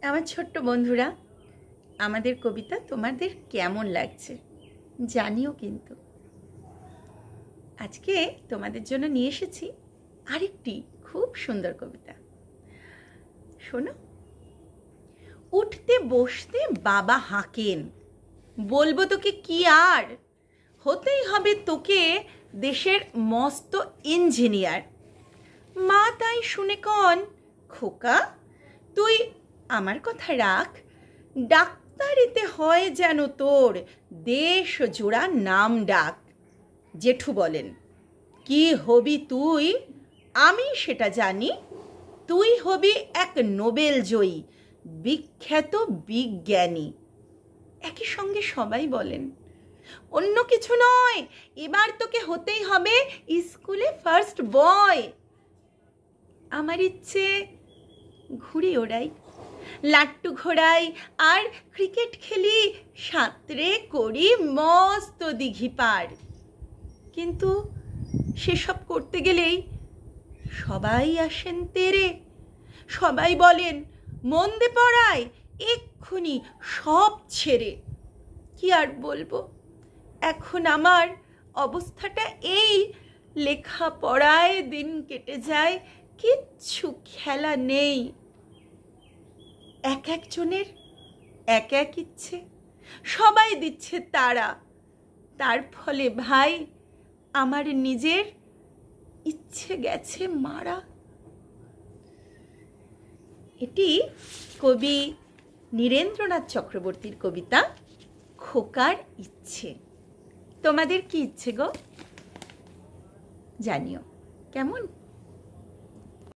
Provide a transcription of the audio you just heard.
আমার ছোট্ট বন্ধুরা, আমাদের কবিতা তোমাদের কেমন লাগছে জানিও। কিন্তু আজকে তোমাদের জন্য নিয়ে এসেছি আরেকটি খুব সুন্দর কবিতা। শোনো। উঠতে বসতে বাবা হাঁকেন, বলবো তোকে কি আর, হতেই হবে তোকে দেশের মস্ত ইঞ্জিনিয়ার। মা তাই শুনে কন, খোকা তুই আমার কথা রাখ, ডাক্তারিতে হয় যেন তোর দেশ জোড়া নাম ডাক। জেঠু বলেন, কি হবি তুই, আমি সেটা জানি, তুই হবি এক নোবেল জয়ী বিখ্যাত বিজ্ঞানী। একই সঙ্গে সবাই বলেন, অন্য কিছু নয়, এবার তোকে হতেই হবে স্কুলে ফার্স্ট বয়। আমার ইচ্ছে ঘুড়ি ওড়াই, লাট্টু ঘোড়াই, আর ক্রিকেট খেলি, সাঁতরে করি মস্ত দিঘি পার। কিন্তু সেসব করতে গেলেই সবাই আসেন তেরে, সবাই বলেন মন দে পড়ায়, এক্ষুনি সব ছেড়ে। কি আর বলবো, এখন আমার অবস্থাটা এই, লেখা পড়ায় দিন কেটে যায়, কিচ্ছু খেলা নেই। এক একজনের এক এক ইচ্ছে, সবাই দিচ্ছে তারা, তার ফলে ভাই আমার নিজের ইচ্ছে গেছে মারা। এটি কবি নীরেন্দ্রনাথ চক্রবর্তীর কবিতা খোকার ইচ্ছে। তোমাদের কি ইচ্ছে গো জানিও। কেমন?